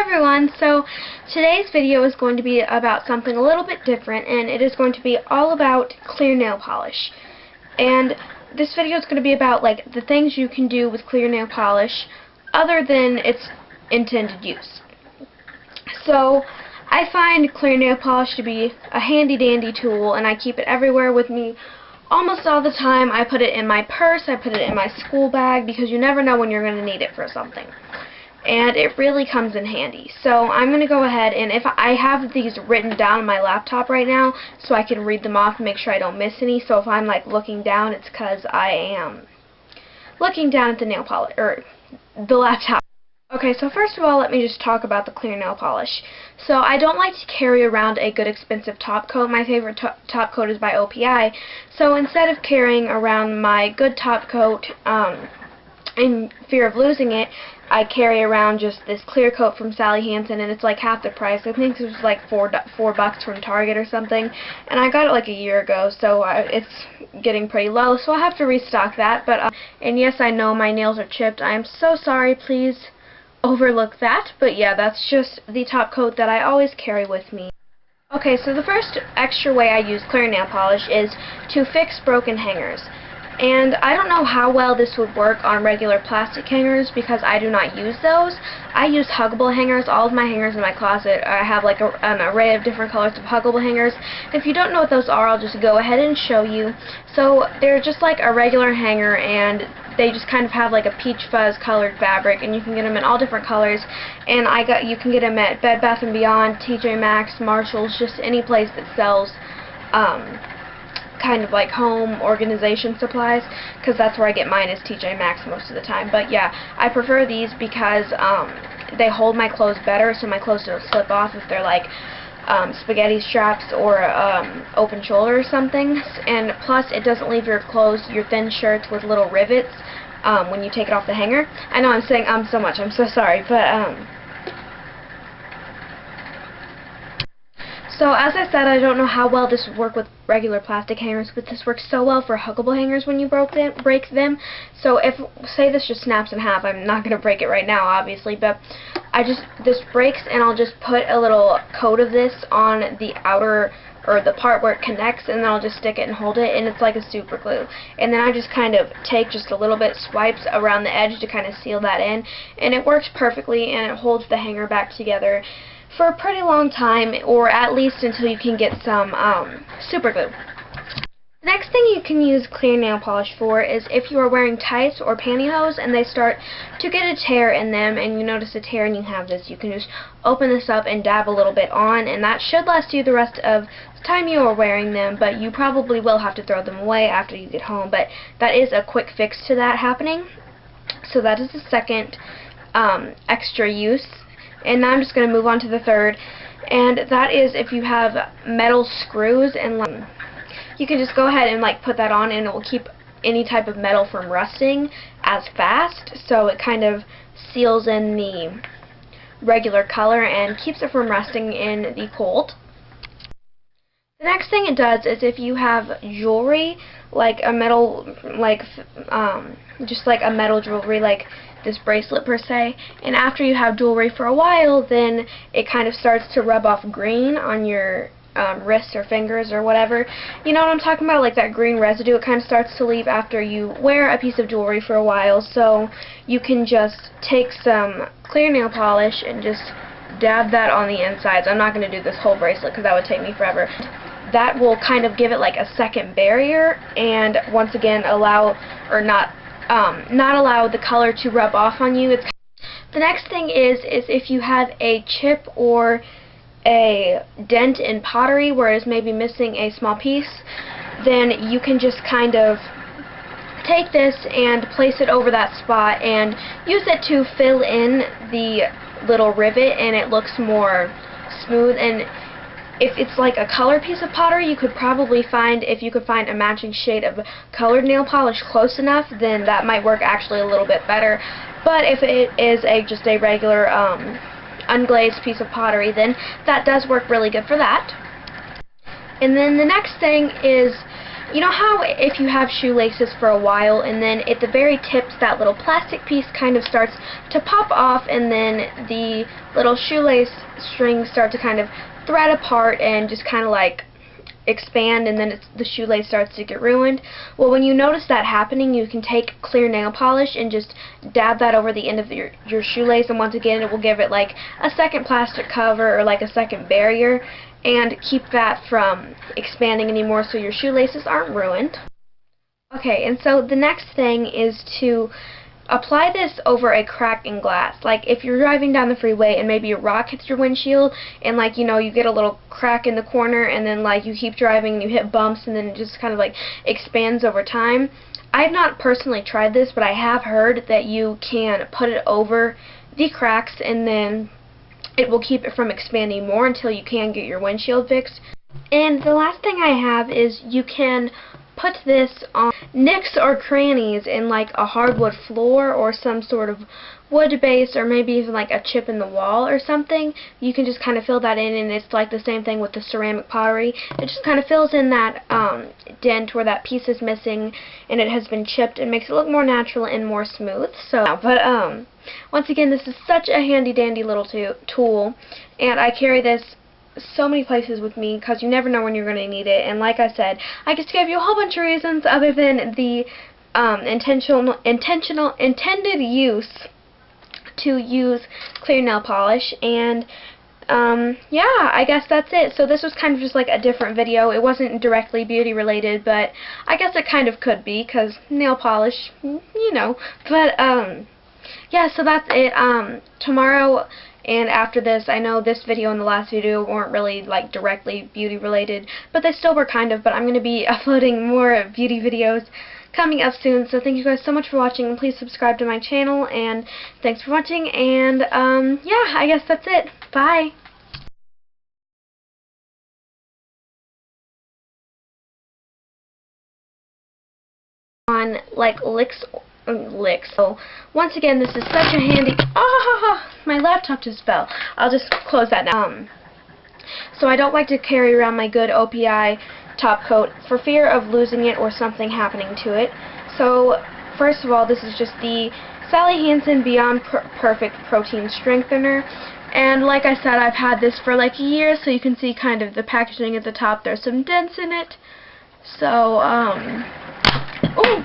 everyone, so today's video is going to be about something a little bit different, and it is going to be all about clear nail polish. And this video is going to be about like the things you can do with clear nail polish other than its intended use. So I find clear nail polish to be a handy dandy tool, and I keep it everywhere with me almost all the time. I put it in my purse, I put it in my school bag, because you never know when you're going to need it for something. And it really comes in handy. So I'm going to go ahead, and if I have these written down on my laptop right now so I can read them off and make sure I don't miss any. So if I'm like looking down, it's because I am looking down at the nail polish, or the laptop. Okay, so first of all, let me just talk about the clear nail polish. So I don't like to carry around a good expensive top coat. My favorite top coat is by OPI. So instead of carrying around my good top coat in fear of losing it, I carry around just this clear coat from Sally Hansen, and it's like half the price. I think it was like $4 from Target or something, and I got it like a year ago, so it's getting pretty low, so I'll have to restock that. But and yes, I know my nails are chipped. I am so sorry. Please overlook that. But yeah, that's just the top coat that I always carry with me. Okay, so the first extra way I use clear nail polish is to fix broken hangers. And I don't know how well this would work on regular plastic hangers because I do not use those. I use huggable hangers. All of my hangers in my closet, I have like an array of different colors of huggable hangers. If you don't know what those are, I'll just go ahead and show you. So they're just like a regular hanger, and they just kind of have like a peach fuzz colored fabric, and you can get them in all different colors. And you can get them at Bed Bath & Beyond, TJ Maxx, Marshalls, just any place that sells kind of like home organization supplies, because that's where I get mine, is TJ Maxx most of the time. But yeah, I prefer these because they hold my clothes better, so my clothes don't slip off if they're like spaghetti straps or open shoulder or something. And plus, it doesn't leave your clothes, your thin shirts, with little rivets when you take it off the hanger. I know I'm saying so much, I'm so sorry, but so as I said, I don't know how well this would work with regular plastic hangers, but this works so well for huggable hangers when you break them. So if, say this just snaps in half, I'm not going to break it right now, obviously, but this breaks, and I'll just put a little coat of this on the outer, or the part where it connects, and then I'll just stick it and hold it, and it's like a super glue. And then I just kind of take just a little bit, swipes around the edge to kind of seal that in, and it works perfectly, and it holds the hanger back together for a pretty long time, or at least until you can get some super glue. The next thing you can use clear nail polish for is if you are wearing tights or pantyhose and they start to get a tear in them, and you notice a tear and you have this, you can just open this up and dab a little bit on, and that should last you the rest of the time you are wearing them, but you probably will have to throw them away after you get home. But that is a quick fix to that happening. So that is the second extra use. And now I'm just going to move on to the third, and that is if you have metal screws, and you can just go ahead and like put that on, and it will keep any type of metal from rusting as fast, so it kind of seals in the regular color and keeps it from rusting in the cold. The next thing it does is if you have jewelry, like a metal, like just like a metal jewelry, like this bracelet per se, and after you have jewelry for a while, then it kind of starts to rub off green on your wrists or fingers or whatever. You know what I'm talking about? Like that green residue, it kind of starts to leave after you wear a piece of jewelry for a while. So you can just take some clear nail polish and just dab that on the insides. I'm not going to do this whole bracelet because that would take me forever. That will kind of give it like a second barrier, and once again allow, or not allow the color to rub off on you. The next thing is if you have a chip or a dent in pottery where it's maybe missing a small piece, then you can just kind of take this and place it over that spot and use it to fill in the little rivet, and it looks more smooth. And if it's like a colored piece of pottery, you could probably find, if you could find a matching shade of colored nail polish close enough, then that might work actually a little bit better. But if it is just a regular unglazed piece of pottery, then that does work really good for that. And then the next thing is you know how if you have shoelaces for a while and then at the very tips that little plastic piece kind of starts to pop off and then the little shoelace strings start to kind of thread apart and just kind of like expand, and then the shoelace starts to get ruined? Well, when you notice that happening, you can take clear nail polish and just dab that over the end of your shoelace, and once again it will give it like a second plastic cover or like a second barrier and keep that from expanding anymore so your shoelaces aren't ruined. Okay, and so the next thing is to apply this over a crack in glass. Like if you're driving down the freeway and maybe a rock hits your windshield and like, you know, you get a little crack in the corner and then like you keep driving and you hit bumps and then it just kind of like expands over time. I've not personally tried this, but I have heard that you can put it over the cracks and then it will keep it from expanding more until you can get your windshield fixed. And the last thing I have is you can put this on nicks or crannies in like a hardwood floor or some sort of wood base, or maybe even like a chip in the wall or something. You can just kind of fill that in, and it's like the same thing with the ceramic pottery. It just kind of fills in that dent where that piece is missing and it has been chipped and makes it look more natural and more smooth. So, but once again, this is such a handy dandy little tool, and I carry this so many places with me because you never know when you're going to need it. And like I said, I just gave you a whole bunch of reasons other than the intended use to use clear nail polish. And yeah, I guess that's it. So this was kind of just like a different video. It wasn't directly beauty related, but I guess it kind of could be because nail polish, you know. But yeah, so that's it. Tomorrow and after this, I know this video and the last video weren't really like directly beauty related, but they still were kind of, but I'm going to be uploading more beauty videos coming up soon. So thank you guys so much for watching, and please subscribe to my channel, and thanks for watching, and yeah, I guess that's it. Bye! On like licks. So once again, this is such a handy. My laptop just fell. I'll just close that now. So I don't like to carry around my good OPI top coat for fear of losing it or something happening to it. So first of all, this is just the Sally Hansen Beyond Perfect Protein Strengthener. And like I said, I've had this for like a year, so you can see kind of the packaging at the top. There's some dents in it. So, oh!